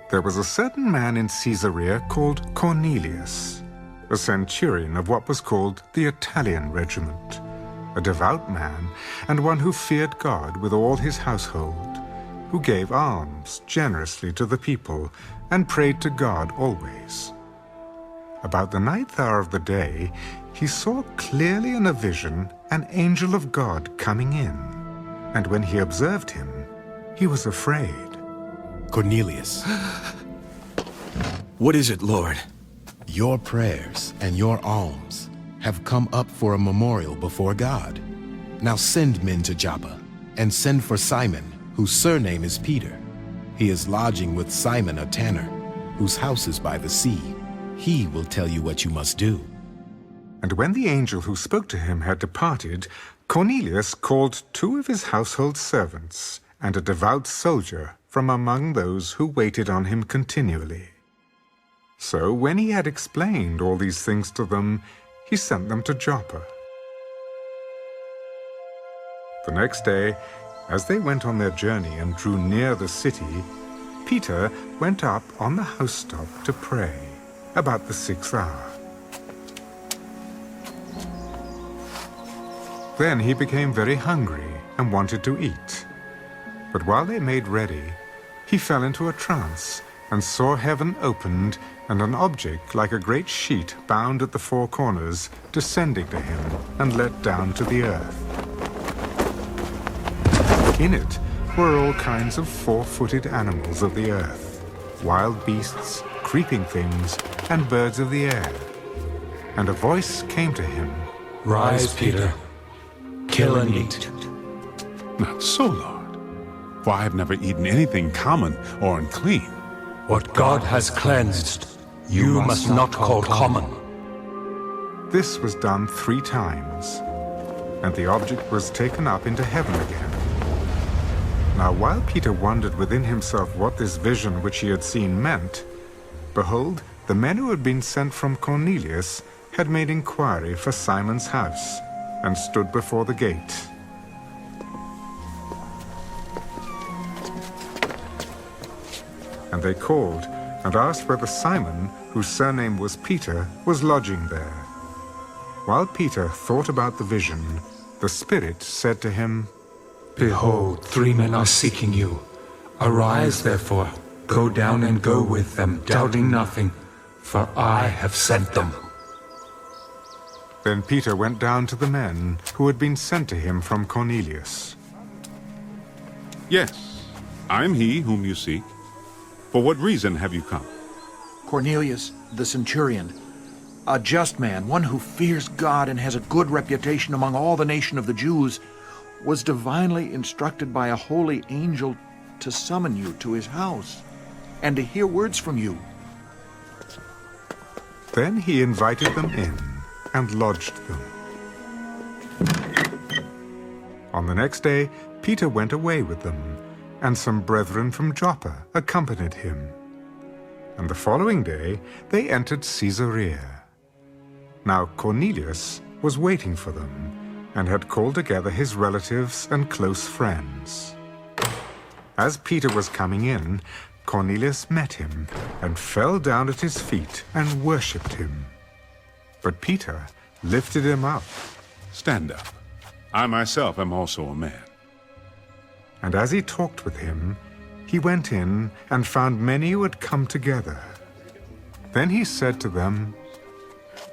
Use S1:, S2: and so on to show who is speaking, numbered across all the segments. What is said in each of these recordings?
S1: There was a certain man in Caesarea called Cornelius, a centurion of what was called the Italian regiment, a devout man and one who feared God with all his household, who gave alms generously to the people and prayed to God always. About the 9th hour of the day, he saw clearly in a vision an angel of God coming in, and when he observed him, he was afraid.
S2: Cornelius.
S3: What is it, Lord?
S2: Your prayers and your alms have come up for a memorial before God. Now send men to Joppa, and send for Simon, whose surname is Peter. He is lodging with Simon a tanner, whose house is by the sea. He will tell you what you must do.
S1: And when the angel who spoke to him had departed, Cornelius called 2 of his household servants and a devout soldier from among those who waited on him continually. So when he had explained all these things to them, he sent them to Joppa. The next day, as they went on their journey and drew near the city, Peter went up on the housetop to pray, about the 6th hour. Then he became very hungry and wanted to eat. But while they made ready, he fell into a trance and saw heaven opened and an object like a great sheet bound at the 4 corners descending to him and let down to the earth. In it were all kinds of 4-footed animals of the earth, wild beasts, creeping things, and birds of the air. And a voice came to him,
S4: "Rise, Peter. Kill and eat."
S5: Not so, Lord, for I have never eaten anything common or unclean.
S4: What God has cleansed, you must not call common.
S1: This was done 3 times, and the object was taken up into heaven again. Now while Peter wondered within himself what this vision which he had seen meant, behold, the men who had been sent from Cornelius had made inquiry for Simon's house, and stood before the gate. And they called and asked whether Simon, whose surname was Peter, was lodging there. While Peter thought about the vision, the Spirit said to him,
S4: Behold, 3 men are seeking you. Arise, therefore, go down and go with them, doubting nothing, for I have sent them.
S1: Then Peter went down to the men who had been sent to him from Cornelius.
S5: Yes, I'm he whom you seek. For what reason have you come?
S6: Cornelius, the centurion, a just man, one who fears God and has a good reputation among all the nation of the Jews, was divinely instructed by a holy angel to summon you to his house and to hear words from you.
S1: Then he invited them in and lodged them. On the next day, Peter went away with them, and some brethren from Joppa accompanied him. And the following day they entered Caesarea. Now Cornelius was waiting for them, and had called together his relatives and close friends. As Peter was coming in, Cornelius met him, and fell down at his feet and worshipped him. But Peter lifted him up.
S5: Stand up. I myself am also a man.
S1: And as he talked with him, he went in and found many who had come together. Then he said to them,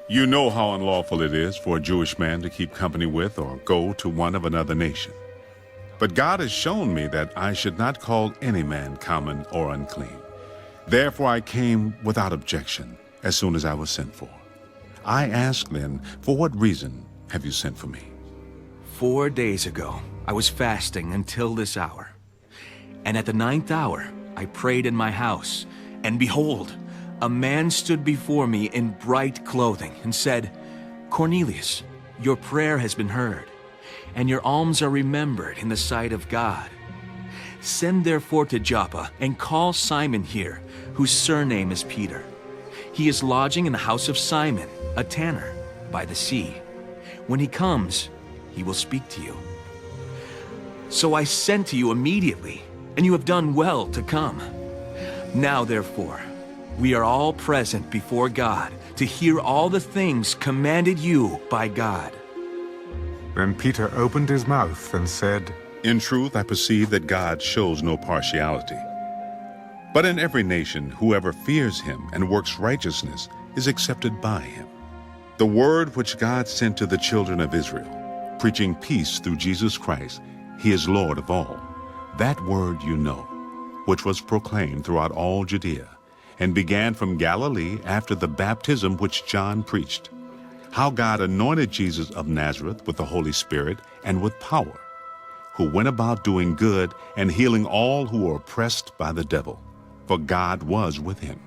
S5: You know how unlawful it is for a Jewish man to keep company with or go to one of another nation. But God has shown me that I should not call any man common or unclean. Therefore I came without objection as soon as I was sent for. I ask then, for what reason have you sent for me?
S3: 4 days ago, I was fasting until this hour. And at the 9th hour, I prayed in my house, and behold, a man stood before me in bright clothing and said, Cornelius, your prayer has been heard, and your alms are remembered in the sight of God. Send therefore to Joppa and call Simon here, whose surname is Peter. He is lodging in the house of Simon, a tanner, by the sea. When he comes, he will speak to you. So I sent to you immediately, and you have done well to come. Now, therefore, we are all present before God to hear all the things commanded you by God.
S1: Then Peter opened his mouth and said,
S5: In truth, I perceive that God shows no partiality. But in every nation, whoever fears him and works righteousness is accepted by him. The word which God sent to the children of Israel, preaching peace through Jesus Christ, he is Lord of all. That word you know, which was proclaimed throughout all Judea, and began from Galilee after the baptism which John preached, how God anointed Jesus of Nazareth with the Holy Spirit and with power, who went about doing good and healing all who were oppressed by the devil, for God was with him.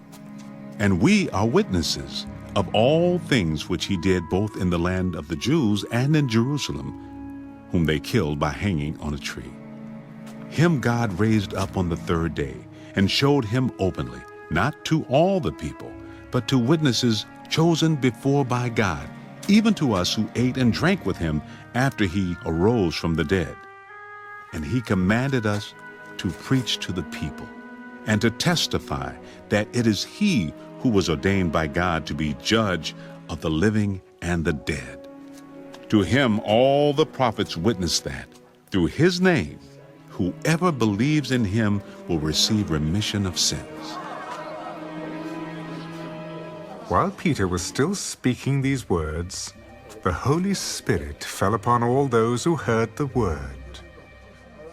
S5: And we are witnesses of all things which he did both in the land of the Jews and in Jerusalem, whom they killed by hanging on a tree. Him God raised up on the third day, and showed him openly, not to all the people, but to witnesses chosen before by God, even to us who ate and drank with him after he arose from the dead. And he commanded us to preach to the people, and to testify that it is he who was ordained by God to be judge of the living and the dead. To him all the prophets witness that, through his name, whoever believes in him will receive remission of sins.
S1: While Peter was still speaking these words, the Holy Spirit fell upon all those who heard the word.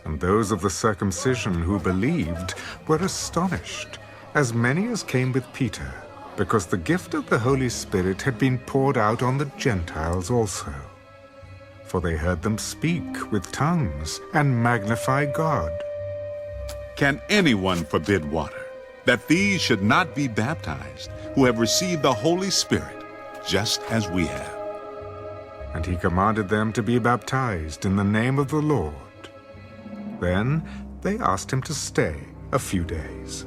S1: And those of the circumcision who believed were astonished, as many as came with Peter, because the gift of the Holy Spirit had been poured out on the Gentiles also. For they heard them speak with tongues and magnify God.
S5: Can anyone forbid water, that these should not be baptized, who have received the Holy Spirit, just as we have?
S1: And he commanded them to be baptized in the name of the Lord. Then they asked him to stay a few days.